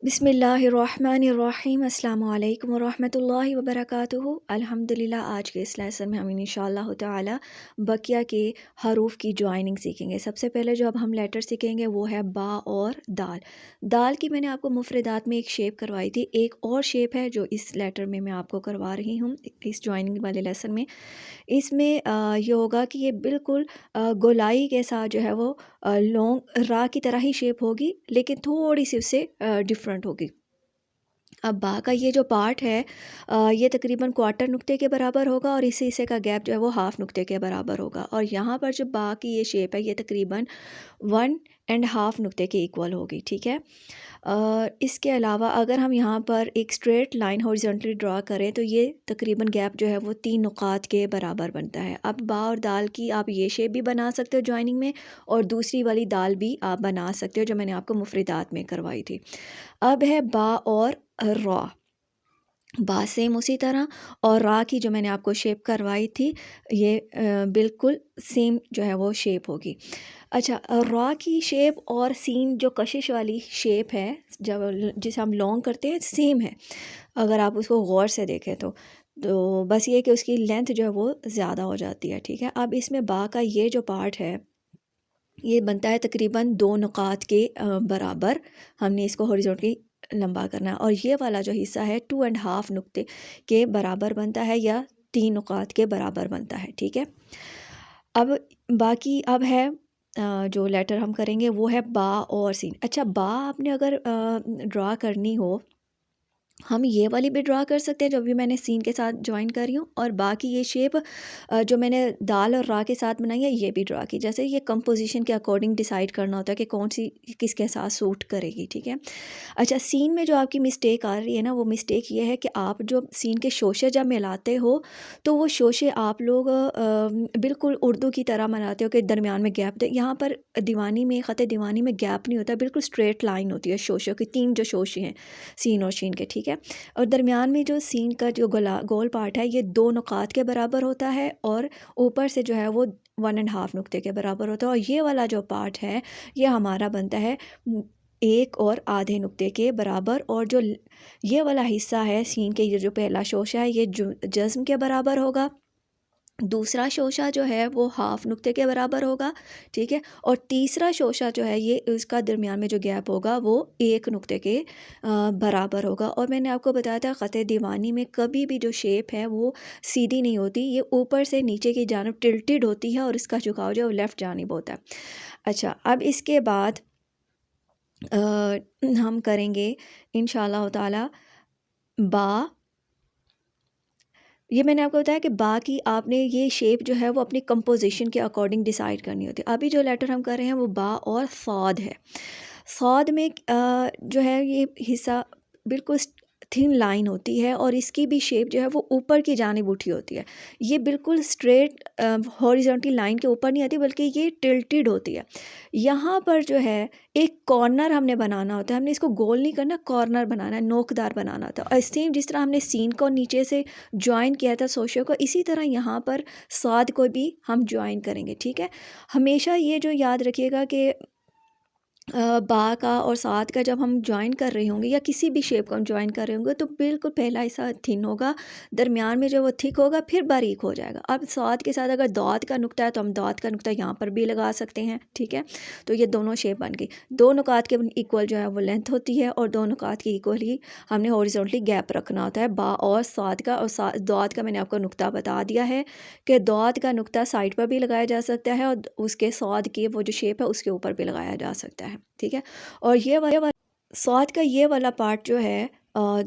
बिस्मिल्लाहिर्रहमानिर्रहीम अस्सलामु अलैकुम वरहमतुल्लाहि वबरकातुहू। अल्हम्दुलिल्लाह आज के इस लेसन में हम इंशाअल्लाह ताला बकिया के हरूफ की जॉइनिंग सीखेंगे। सबसे पहले जो अब हम लेटर सीखेंगे वो है बा और दाल। दाल की मैंने आपको मुफरदात में एक शेप करवाई थी, एक और शेप है जो इस लेटर में मैं आपको करवा रही हूँ इस जॉइनिंग वाले लेसन में। इसमें ये होगा कि ये बिल्कुल गोलाई के साथ जो है वो लॉन्ग रा की तरह ही शेप होगी, लेकिन थोड़ी सी उससे डिफरेंट होगी। अब बा का ये जो पार्ट है ये तकरीबन क्वार्टर नुक्ते के बराबर होगा और इसी हिस्से का गैप जो है वो हाफ नुक्ते के बराबर होगा। और यहाँ पर जो बा की ये शेप है ये तकरीबन 1.5 नुक्ते के इक्वल होगी, ठीक है। इसके अलावा अगर हम यहाँ पर एक स्ट्रेट लाइन हॉरिजॉन्टली ड्रा करें तो ये तकरीबन गैप जो है वो 3 नुकात के बराबर बनता है। अब बा और दाल की आप ये शेप भी बना सकते हो जॉइनिंग में, और दूसरी वाली दाल भी आप बना सकते हो जो मैंने आपको मुफरिदात में करवाई थी। अब है बा और रा। बा सेम उसी तरह, और रा की जो मैंने आपको शेप करवाई थी ये बिल्कुल सेम जो है वो शेप होगी। अच्छा, रॉ की शेप और सीन जो कशिश वाली शेप है जब जिसे हम लॉन्ग करते हैं सेम है, अगर आप उसको गौर से देखें तो बस ये कि उसकी लेंथ जो है वो ज़्यादा हो जाती है, ठीक है। अब इसमें बा का ये जो पार्ट है ये बनता है तकरीबन 2 नुकात के बराबर। हमने इसको हॉरिजॉन्टली लंबा करना है, और ये वाला जो हिस्सा है 2.5 नुक्ते के बराबर बनता है या 3 नुकात के बराबर बनता है, ठीक है। अब बाकी अब है जो लेटर हम करेंगे वो है बा और सीन। अच्छा, बा आपने अगर ड्रा करनी हो, हम ये वाली भी ड्रा कर सकते हैं जो अभी मैंने सीन के साथ जॉइन कर रही हूँ, और बाकी ये शेप जो मैंने दाल और रा के साथ बनाई है ये भी ड्रा की। जैसे ये कंपोजिशन के अकॉर्डिंग डिसाइड करना होता है कि कौन सी किसके साथ सूट करेगी, ठीक है। अच्छा, सीन में जो आपकी मिस्टेक आ रही है ना, वो मिस्टेक ये है कि आप जो सीन के शोशे जब मिलाते हो तो वो शोशे आप लोग बिल्कुल उर्दू की तरह बनाते हो कि दरमियान में गैप दे। यहाँ पर दीवानी में, ख़त दीवानी में गैप नहीं होता, बिल्कुल स्ट्रेट लाइन होती है शोशों की। 3 जो शोशे हैं सीन और शीन के, ठीक है। और दरमियान में जो सीन का जो गोल पार्ट है ये 2 नुकात के बराबर होता है, और ऊपर से जो है वो 1.5 नुक्ते के बराबर होता है। और ये वाला जो पार्ट है ये हमारा बनता है 1 और आधे नुक्ते के बराबर। और जो ये वाला हिस्सा है सीन के, ये जो पहला शोशा है ये जज़्म के बराबर होगा। दूसरा शोशा जो है वो हाफ नुक्ते के बराबर होगा, ठीक है। और तीसरा शोशा जो है ये उसका दरमियान में जो गैप होगा वो 1 नुक्ते के बराबर होगा। और मैंने आपको बताया था ख़त दीवानी में कभी भी जो शेप है वो सीधी नहीं होती, ये ऊपर से नीचे की जानिब टिल्टेड होती है, और इसका झुकाव जो है वो लेफ़्ट जानिब होता है। अच्छा, अब इसके बाद हम करेंगे इंशाअल्लाह ताला बा। ये मैंने आपको बताया कि बा की आपने ये शेप जो है वो अपनी कंपोजिशन के अकॉर्डिंग डिसाइड करनी होती है। अभी जो लेटर हम कर रहे हैं वो बा और सौद है। सौद में जो है ये हिस्सा बिल्कुल थिन लाइन होती है, और इसकी भी शेप जो है वो ऊपर की जानिब उठी होती है। ये बिल्कुल स्ट्रेट हॉरिजॉन्टल लाइन के ऊपर नहीं आती, बल्कि ये टिल्टेड होती है। यहाँ पर जो है एक कॉर्नर हमने बनाना होता है, हमने इसको गोल नहीं करना, कॉर्नर बनाना है, नोकदार बनाना होता है। और सेम जिस तरह हमने सीन को नीचे से जॉइन किया था सोशे को, इसी तरह यहाँ पर स्वाद को भी हम जॉइन करेंगे, ठीक है। हमेशा ये जो याद रखिएगा कि बा का और साथ का जब हम जॉइन कर रहे होंगे या किसी भी शेप को हम जॉइन कर रहे होंगे तो बिल्कुल पहला हिस्सा थिन होगा, दरमियान में जो वो थिक होगा, फिर बारीक हो जाएगा। अब साथ के साथ अगर दाँत का नुक्ता है तो हम दाँत का नुक्ता यहाँ पर भी लगा सकते हैं, ठीक है। तो ये दोनों शेप बन गई। 2 नुकात के इक्वल जो है वो लेंथ होती है, और 2 नुकात के इक्वल ही हमने हॉरिजॉन्टली गैप रखना होता है बा और साथ का। और दाँत का मैंने आपको नुक्ता बता दिया है कि दाँत का नुक्ता साइड पर भी लगाया जा सकता है, और उसके स्वाद की वो जो शेप है उसके ऊपर भी लगाया जा सकता है, ठीक है। और ये वाला स्वाद का ये वाला पार्ट जो है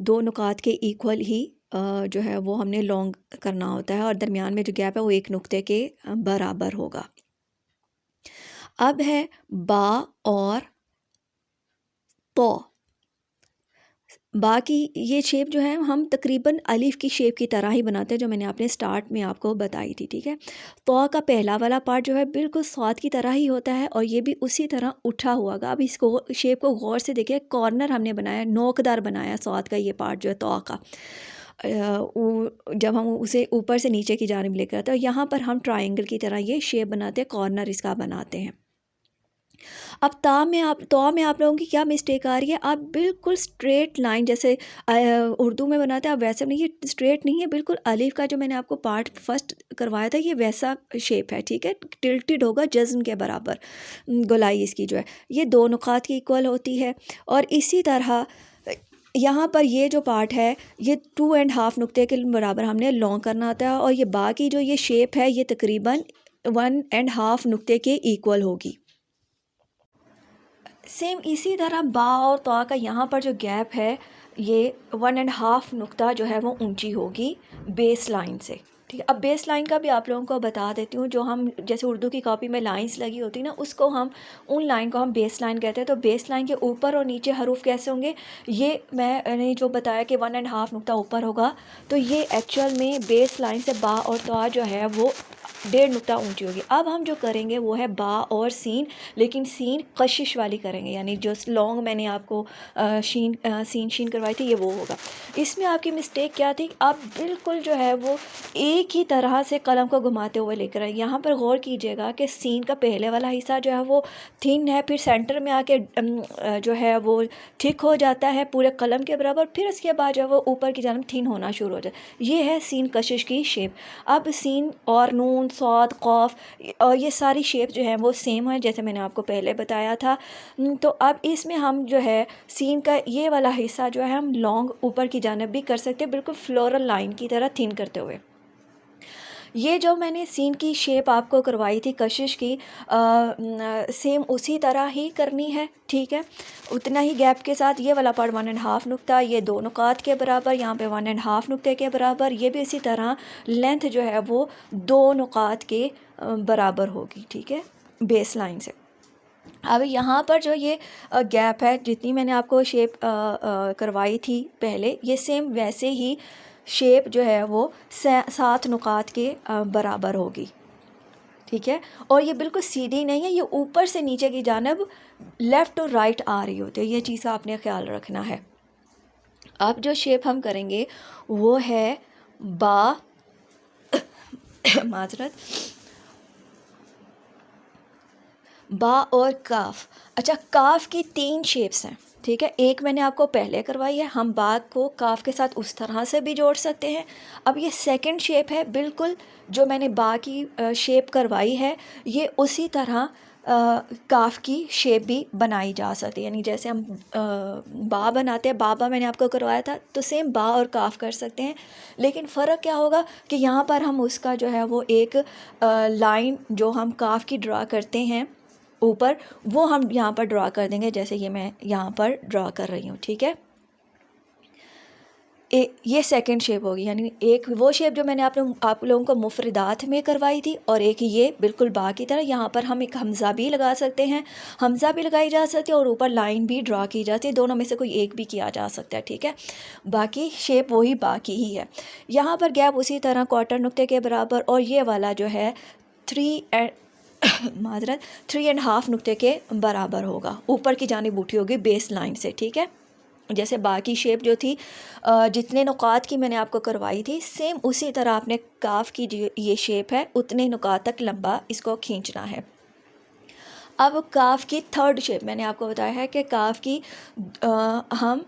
2 नुकात के इक्वल ही जो है वो हमने लॉन्ग करना होता है, और दरमियान में जो गैप है वो 1 नुक्ते के बराबर होगा। अब है बा और तो। बाकी ये शेप जो है हम तकरीबन अलिफ की शेप की तरह ही बनाते हैं जो मैंने आपने स्टार्ट में आपको बताई थी, ठीक है। तो का पहला वाला पार्ट जो है बिल्कुल स्वाद की तरह ही होता है, और ये भी उसी तरह उठा हुआ गा। अब इसको शेप को गौर से देखिए, कॉर्नर हमने बनाया, नोकदार बनाया स्वाद का ये पार्ट जो है तो का। जब हम उसे ऊपर से नीचे की जानिब लेकर आते हैं, यहाँ पर हम ट्राइंगल की तरह ये शेप बनाते हैं, कॉर्नर इसका बनाते हैं। अब तो में आप लोगों की क्या मिस्टेक आ रही है, आप बिल्कुल स्ट्रेट लाइन जैसे उर्दू में बनाते हैं आप वैसे नहीं, ये स्ट्रेट नहीं है बिल्कुल। अलिफ का जो मैंने आपको पार्ट फर्स्ट करवाया था ये वैसा शेप है, ठीक है, टिल्टेड होगा जज्म के बराबर। गोलाई इसकी जो है ये दो नुकात की इक्वल होती है। और इसी तरह यहाँ पर ये जो पार्ट है ये 2.5 नुक्ते के बराबर हमने लॉन्ग करना होता है, और ये बाकी जो ये शेप है ये तकरीबन 1.5 नुक्ते के इक्वल होगी। सेम इसी तरह बा और तौ का यहाँ पर जो गैप है ये 1.5 नुक्ता जो है वो ऊंची होगी बेस लाइन से, ठीक है। अब बेस लाइन का भी आप लोगों को बता देती हूँ, जो हम जैसे उर्दू की कॉपी में लाइंस लगी होती ना उसको हम उन लाइन को हम बेस लाइन कहते हैं। तो बेस लाइन के ऊपर और नीचे हरूफ कैसे होंगे, ये मैंने जो बताया कि 1.5 नुक्ता ऊपर होगा, तो ये एक्चुअल में बेस लाइन से बा और तौ जो है वो 1.5 नुक्ता ऊंची होगी। अब हम जो करेंगे वो है बा और सीन, लेकिन सीन कशिश वाली करेंगे, यानी जो लॉन्ग मैंने आपको सीन शीन करवाई थी ये वो होगा। इसमें आपकी मिस्टेक क्या थी, आप बिल्कुल जो है वो एक ही तरह से कलम को घुमाते हुए लेकर आए। यहाँ पर गौर कीजिएगा कि सीन का पहले वाला हिस्सा जो है वो थिन है, फिर सेंटर में आके जो है वो थिक हो जाता है पूरे कलम के बराबर, फिर उसके बाद जो है वो ऊपर की जानब थिन होना शुरू हो जाता है। ये है सीन कशिश की शेप। अब सीन और नून सौद कौफ और ये सारी शेप जो है वो सेम है जैसे मैंने आपको पहले बताया था। तो अब इसमें हम जो है सीन का ये वाला हिस्सा जो है हम लॉन्ग ऊपर की जानब भी कर सकते हैं, बिल्कुल फ्लोरल लाइन की तरह थिन करते हुए। ये जो मैंने सीन की शेप आपको करवाई थी कशिश की, सेम उसी तरह ही करनी है, ठीक है। उतना ही गैप के साथ ये वाला पार्ट 1.5 नुक्ता, ये 2 नुकात के बराबर, यहाँ पे 1.5 नुक्ते के बराबर, ये भी इसी तरह लेंथ जो है वो 2 नुकात के बराबर होगी, ठीक है, बेस लाइन से। अब यहाँ पर जो ये गैप है, जितनी मैंने आपको शेप करवाई थी पहले, ये सेम वैसे ही शेप जो है वो 7 नुकात के बराबर होगी, ठीक है। और ये बिल्कुल सीधी नहीं है, ये ऊपर से नीचे की जानब लेफ़्ट और राइट आ रही होती है, ये चीज़ आपने ख्याल रखना है। अब जो शेप हम करेंगे वो है बा माजरत बा और काफ। अच्छा, काफ की 3 शेप्स हैं, ठीक है। एक मैंने आपको पहले करवाई है, हम बा को काफ के साथ उस तरह से भी जोड़ सकते हैं। अब ये सेकंड शेप है, बिल्कुल जो मैंने बा की शेप करवाई है ये उसी तरह काफ की शेप भी बनाई जा सकती है, यानी जैसे हम बा बनाते हैं, बाबा मैंने आपको करवाया था, तो सेम बा और काफ कर सकते हैं। लेकिन फ़र्क क्या होगा कि यहाँ पर हम उसका जो है वो एक लाइन जो हम काफ की ड्रा करते हैं ऊपर, वो हम यहाँ पर ड्रा कर देंगे, जैसे ये मैं यहाँ पर ड्रा कर रही हूँ, ठीक है। ये सेकंड शेप होगी, यानी एक वो शेप जो मैंने आप लोगों को मुफरदात में करवाई थी, और एक ये बिल्कुल बा की तरह। यहाँ पर हम एक हमज़ा भी लगा सकते हैं, हमज़ा भी लगाई जा सकती है और ऊपर लाइन भी ड्रा की जाती है, दोनों में से कोई एक भी किया जा सकता है, ठीक है। बाकी शेप वही बाकी ही है। यहाँ पर गैप उसी तरह क्वार्टर नुक्ते के बराबर, और ये वाला जो है 3.5 नुक्ते के बराबर होगा, ऊपर की जानिब उठी होगी बेस लाइन से, ठीक है। जैसे बाकी शेप जो थी जितने नुकात की मैंने आपको करवाई थी, सेम उसी तरह आपने काफ की जो ये शेप है उतने नुकात तक लंबा इसको खींचना है। अब काफ की थर्ड शेप मैंने आपको बताया है कि काफ की हम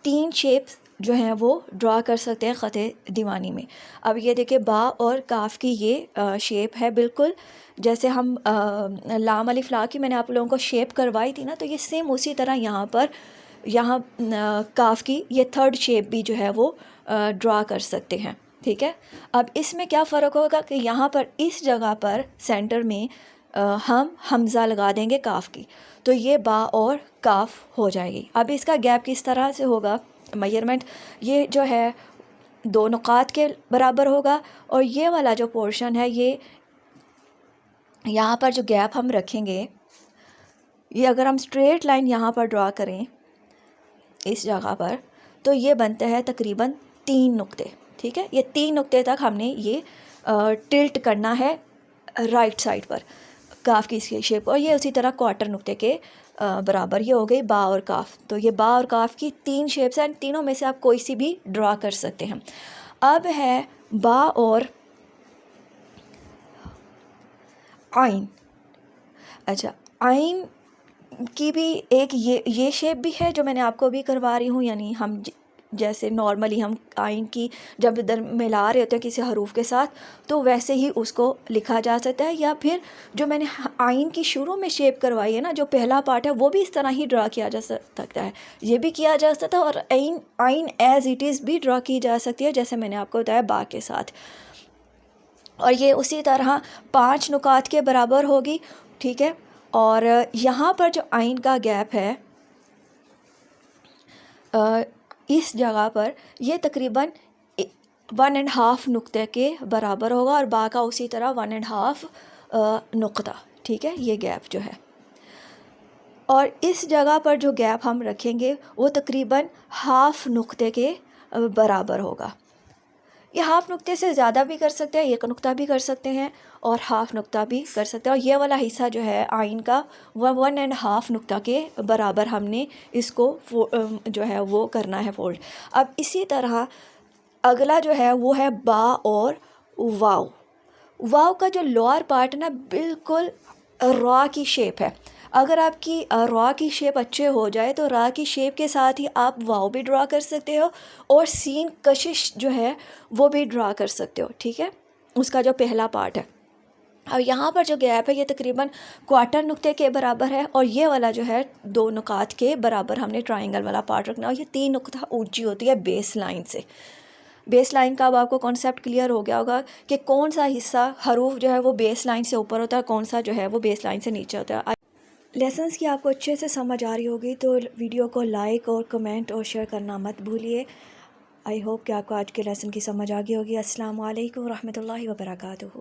3 शेप जो हैं वो ड्रा कर सकते हैं ख़ते दीवानी में। अब ये देखिए बा और काफ की ये शेप है, बिल्कुल जैसे हम लाम अलिफ ला की मैंने आप लोगों को शेप करवाई थी ना, तो ये सेम उसी तरह यहाँ काफ की ये थर्ड शेप भी जो है वो ड्रा कर सकते हैं, ठीक है। अब इसमें क्या फ़र्क होगा कि यहाँ पर इस जगह पर सेंटर में हम हमज़ा लगा देंगे काफ की, तो ये बा और काफ हो जाएगी। अब इसका गैप किस तरह से होगा, मेजरमेंट ये जो है 2 नुकात के बराबर होगा, और ये वाला जो पोर्शन है ये यहाँ पर जो गैप हम रखेंगे, ये अगर हम स्ट्रेट लाइन यहाँ पर ड्रा करें इस जगह पर, तो ये बनते हैं तकरीबन 3 नुक्ते, ठीक है। ये 3 नुक्ते तक हमने ये टिल्ट करना है राइट साइड पर काफ की इसकी शेप, और ये उसी तरह क्वार्टर नुक्ते के बराबर। ये हो गई बा और काफ। तो ये बा और काफ की 3 शेप्स हैं, तीनों में से आप कोई सी भी ड्रा कर सकते हैं। अब है बा और आइन। अच्छा, आइन की भी एक ये शेप भी है जो मैंने आपको अभी करवा रही हूँ, यानी हम जैसे नॉर्मली हम आइन की जब इधर मिला रहे होते हैं किसी हरूफ के साथ, तो वैसे ही उसको लिखा जा सकता है। या फिर जो मैंने आइन की शुरू में शेप करवाई है ना, जो पहला पार्ट है, वो भी इस तरह ही ड्रा किया जा सकता है, ये भी किया जा सकता है। और आइन एज इट इज़ भी ड्रा की जा सकती है, जैसे मैंने आपको बताया बा के साथ। और ये उसी तरह 5 नुकात के बराबर होगी, ठीक है। और यहाँ पर जो आइन का गैप है, इस जगह पर ये तकरीबन 1.5 नुक्ते के बराबर होगा, और बा का उसी तरह 1.5 नुक्ता, ठीक है, ये गैप जो है। और इस जगह पर जो गैप हम रखेंगे वो तकरीबन 1/2 नुक्ते के बराबर होगा। ये 1/2 नुक्ते से ज़्यादा भी कर सकते हैं, 1 नुक्ता भी कर सकते हैं, और 1/2 नुक्ता भी कर सकते हैं। और ये वाला हिस्सा जो है आइन का, वह 1.5 नुक्ता के बराबर हमने इसको जो है वो करना है फोल्ड। अब इसी तरह अगला जो है वो है बा और वाव। वाव का जो लोअर पार्ट ना बिल्कुल रॉ की शेप है। अगर आपकी रॉ की शेप अच्छे हो जाए तो रॉ की शेप के साथ ही आप वाव भी ड्रा कर सकते हो, और सीन कशिश जो है वो भी ड्रा कर सकते हो, ठीक है, उसका जो पहला पार्ट है। और यहाँ पर जो गैप है ये तकरीबन 1/4 नुक्ते के बराबर है, और ये वाला जो है 2 नुकात के बराबर हमने ट्राइंगल वाला पार्ट रखना है। और ये 3 नुक्ता ऊंची होती है बेस लाइन से। बेस लाइन का अब आपको कॉन्सेप्ट क्लियर हो गया होगा कि कौन सा हिस्सा हरूफ जो है वो बेस लाइन से ऊपर होता है, कौन सा जो है वो बेस लाइन से नीचे होता है। लेसन्स की आपको अच्छे से समझ आ रही होगी, तो वीडियो को लाइक और कमेंट और शेयर करना मत भूलिए। आई होप कि आपको आज के लेसन की समझ आ गई होगी। अस्सलाम वालेकुम रहमतुल्लाहि व बरकातुहू।